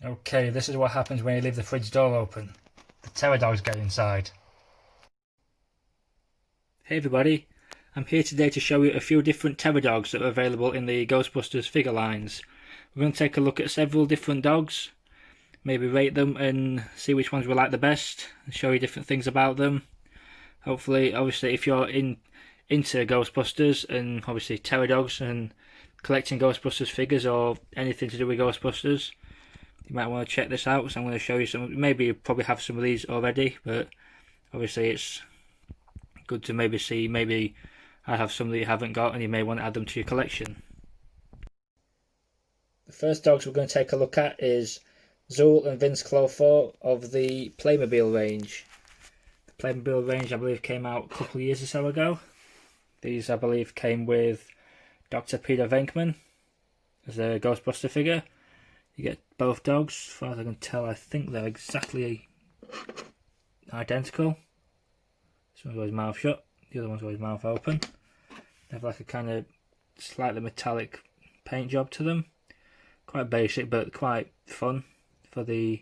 Okay, this is what happens when you leave the fridge door open. The Terra Dogs get inside. Hey everybody, I'm here today to show you a few different Terra Dogs that are available in the Ghostbusters figure lines. We're going to take a look at several different dogs, maybe rate them and see which ones we like the best, and show you different things about them. Hopefully, obviously, if you're into Ghostbusters and obviously Terra Dogs and collecting Ghostbusters figures or anything to do with Ghostbusters, you might want to check this out. So I'm going to show you some. Maybe you probably have some of these already, but obviously it's good to maybe see. Maybe I have some that you haven't got, and you may want to add them to your collection. The first dogs we're going to take a look at is Zool and Vince Clofort of the Playmobil range. The Playmobil range, I believe, came out a couple of years or so ago. These, I believe, came with Dr. Peter Venkman as a Ghostbuster figure. You get both dogs, as far as I can tell. I think they're exactly identical. This one's got his mouth shut, the other one's got his mouth open. They have like a kind of slightly metallic paint job to them. Quite basic, but quite fun for the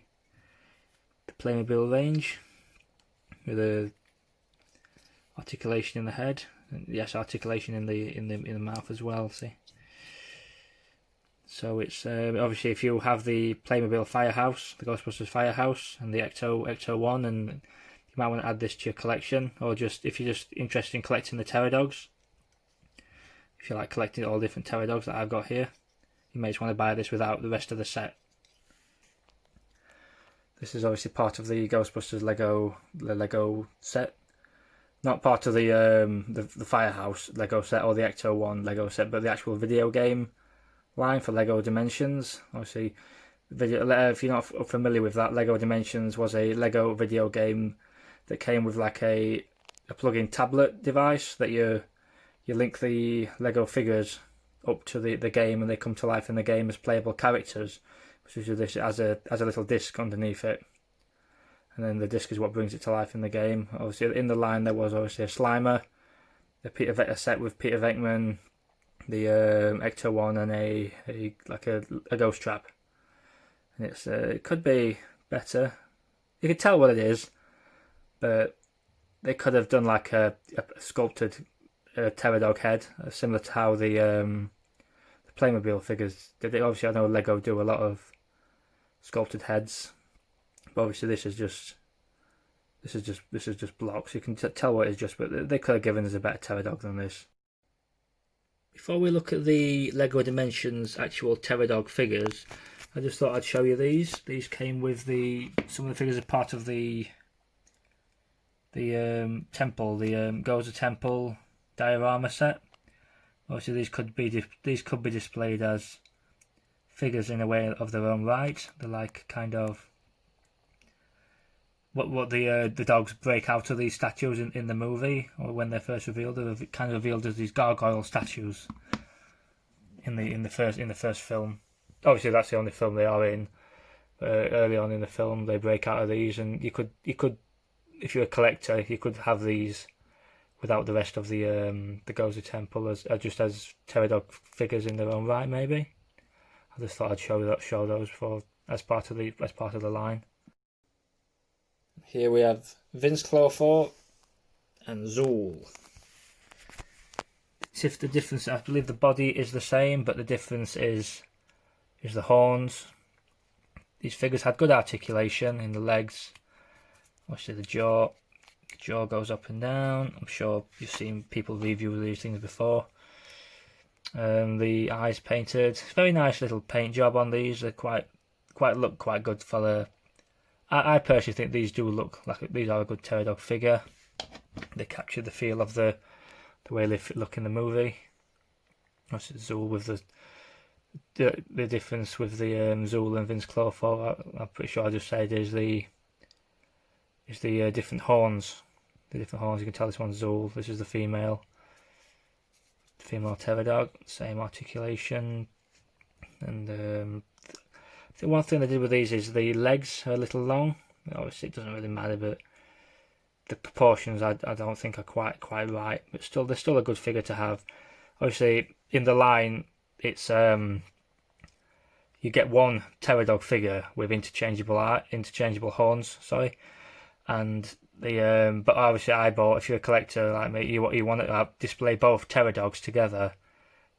Playmobil range. With the articulation in the head, and yes, articulation in the mouth as well. See. So it's obviously if you have the Playmobil Firehouse, the Ghostbusters Firehouse, and the Ecto 1, and you might want to add this to your collection, or just if you're just interested in collecting the Terra Dogs, if you like collecting all different Terra Dogs that I've got here, you may just want to buy this without the rest of the set. This is obviously part of the Ghostbusters Lego set, not part of the Firehouse Lego set or the Ecto 1 Lego set, but the actual video game line for Lego Dimensions. Obviously, if you're not familiar with that, Lego Dimensions was a Lego video game that came with like a plug-in tablet device that you link the Lego figures up to the game, and they come to life in the game as playable characters, which is this as a little disc underneath it, and then the disc is what brings it to life in the game. Obviously, in the line there was obviously a Slimer, a set with Peter Venkman, the Ecto 1, and a ghost trap. And it could be better. You can tell what it is, but they could have done like a sculpted Terra Dog head, similar to how the Playmobil figures did it. Obviously, I know Lego do a lot of sculpted heads, but obviously this is just blocks. You can tell what it is just, but they could have given us a better Terra Dog than this. Before we look at the Lego Dimensions actual Terra Dog figures, I just thought I'd show you these. These came with some of the figures are part of the temple, the Goza Temple diorama set. Obviously, these could be displayed as figures in a way of their own right. They're like kind of what the dogs break out of these statues in the movie, or when they're first revealed. They're kind of revealed as these gargoyle statues in the first film. Obviously, that's the only film they are in. Early on in the film, they break out of these, and you could, if you're a collector, you could have these without the rest of the Goza Temple as just as Terra Dog figures in their own right. Maybe I just thought I'd show those as part of the line. Here we have Vince Clofort and Zool. If the difference, I believe the body is the same, but the difference is the horns. These figures had good articulation in the legs. Obviously the jaw goes up and down. I'm sure you've seen people review these things before. The eyes painted. Very nice little paint job on these. They look quite good for the. I personally think these do look like these are a good Terra Dog figure. They capture the feel of the way they look in the movie. That's Zool with the difference with the Zool and Vince Clofort. I'm pretty sure I just said is the different horns. The different horns. You can tell this one's Zool. This is the female Terra Dog. Same articulation. And the one thing they did with these is the legs are a little long. Obviously, it doesn't really matter, but the proportions I don't think are quite right. But still, they're still a good figure to have. Obviously, in the line, it's you get one Terra Dog figure with interchangeable horns. Sorry, and the but obviously I bought. If you're a collector like me, you want to display both Terra Dogs together,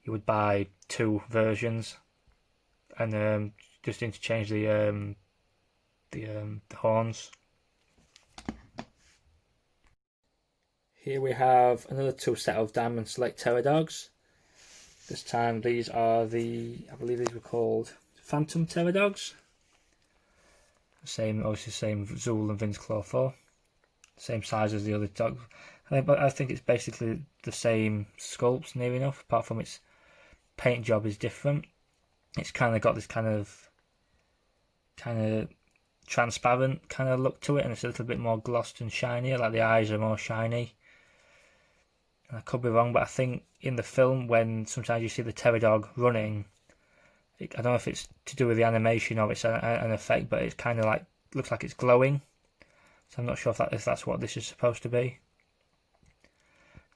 you would buy two versions, and just interchange the horns. Here we have another two set of Diamond Select Terra Dogs. This time these are I believe these were called Phantom Terra Dogs. Obviously same Zool and Vince Claw 4. Same size as the other dogs. I think it's basically the same sculpts near enough, apart from its paint job is different. It's kind of got this kind of transparent kind of look to it, and it's a little bit more glossed and shinier, like the eyes are more shiny. And I could be wrong, but I think in the film when sometimes you see the Terra Dog running, I don't know if it's to do with the animation or it's an effect, but it's kind of like looks like it's glowing. So I'm not sure if that's what this is supposed to be.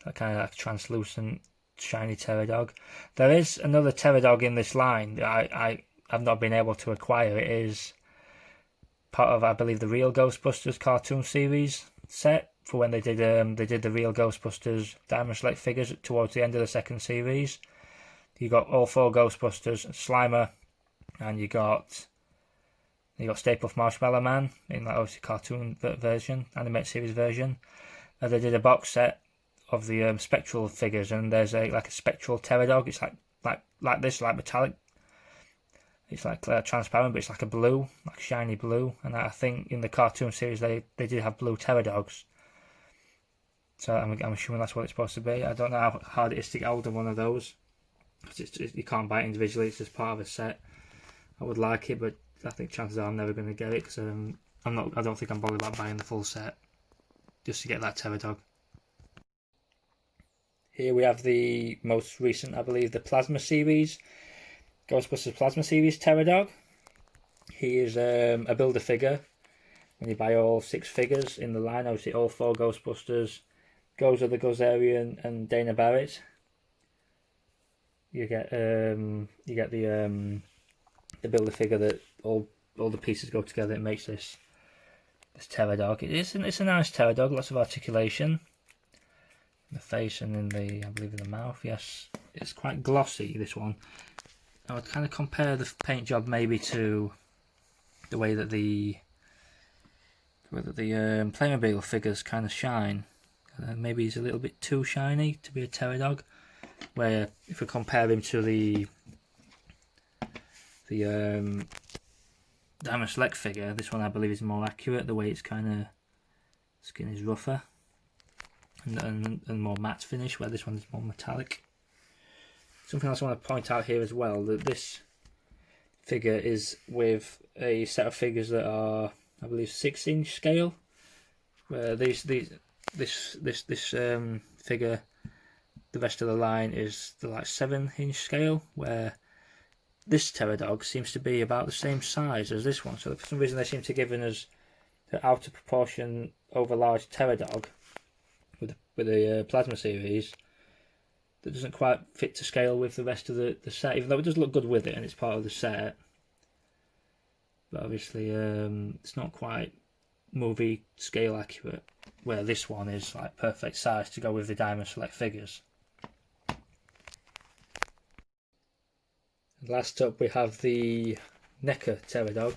That kind of like translucent, shiny Terra Dog. There is another Terra Dog in this line that I have not been able to acquire. It is part of, I believe, the Real Ghostbusters cartoon series set for when they did the Real Ghostbusters Diamond Select figures towards the end of the second series. You got all four Ghostbusters, Slimer, and you got Stay Puft Marshmallow Man in that obviously cartoon version, animated series version. They did a box set of the spectral figures, and there's a spectral Terra Dog. It's like this, like metallic. It's like transparent, but it's like a blue, like shiny blue. And I think in the cartoon series they did have blue Terra Dogs. So I'm assuming that's what it's supposed to be. I don't know how hard it is to get hold of one of those. You can't buy it individually. It's just part of a set. I would like it, but I think chances are I'm never going to get it because I don't think I'm bothered about buying the full set just to get that Terra Dog. Here we have the most recent, I believe, the Plasma series, Ghostbusters Plasma series Terra Dog. He is a builder figure. When you buy all 6 figures in the line, obviously all 4 Ghostbusters, Gozer the Gozerian and Dana Barrett. You get the builder figure that all the pieces go together. It makes this Terra Dog. It's a nice Terra Dog, lots of articulation. In the face and I believe in the mouth. Yes, it's quite glossy, this one. I would kind of compare the paint job maybe to the way that the Playmobil figures kind of shine. Maybe he's a little bit too shiny to be a Terra Dog. Where if we compare him to the Diamond Select figure, this one I believe is more accurate. The way it's kind of skin is rougher and more matte finish, where this one is more metallic. Something else I want to point out here as well, that this figure is with a set of figures that are, I believe, 6-inch scale. Where this figure, the rest of the line is the 7-inch scale, where this Terra Dog seems to be about the same size as this one. So for some reason they seem to have given us the out of proportion over large Terra Dog with the Plasma series that doesn't quite fit to scale with the rest of the set, even though it does look good with it and it's part of the set. But obviously it's not quite movie scale accurate, where this one is like perfect size to go with the Diamond Select figures. Last up we have the NECA Terra Dog.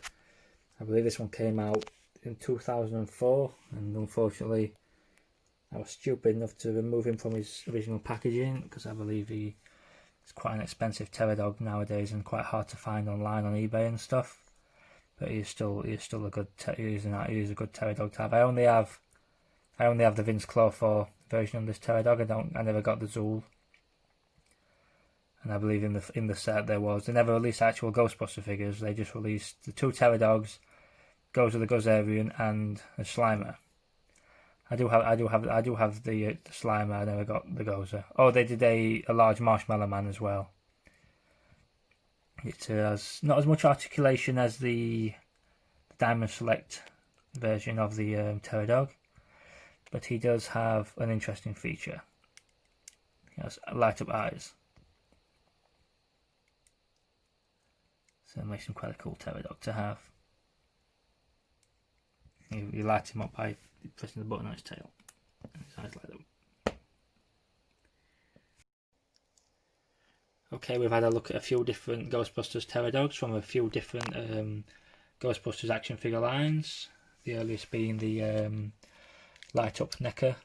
I believe this one came out in 2004, and unfortunately I was stupid enough to remove him from his original packaging because I believe he's quite an expensive Terra Dog nowadays and quite hard to find online on eBay and stuff. But he's still a good he's a good Terra Dog to have. I only have the Vince Claw 4 version of this Terra Dog. I never got the Zool. And I believe in the set they never released actual Ghostbuster figures. They just released the 2 Terra Dogs, Gozer the Gozerian and a Slimer. I do have the Slimer. I never got the Gozer. Oh, they did a large Marshmallow Man as well. It has not as much articulation as the Diamond Select version of the Terra Dog, but he does have an interesting feature. He has light up eyes. So it makes him quite a cool Terra Dog to have. You light him up by pressing the button on his tail, and his eyes light up. Okay, we've had a look at a few different Ghostbusters Terror Dogs from a few different Ghostbusters action figure lines. The earliest being the light up NECA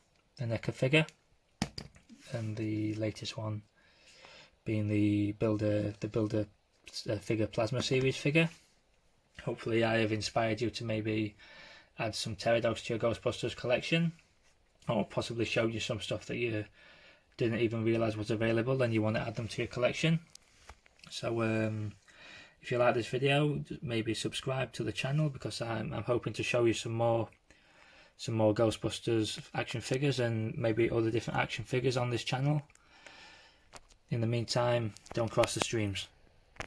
figure, and the latest one being the Builder figure plasma series figure. Hopefully I have inspired you to maybe add some Terror Dogs to your Ghostbusters collection, or possibly show you some stuff that you didn't even realise was available and you want to add them to your collection. So if you like this video, maybe subscribe to the channel, because I'm hoping to show you some more Ghostbusters action figures and maybe other different action figures on this channel. In the meantime, don't cross the streams.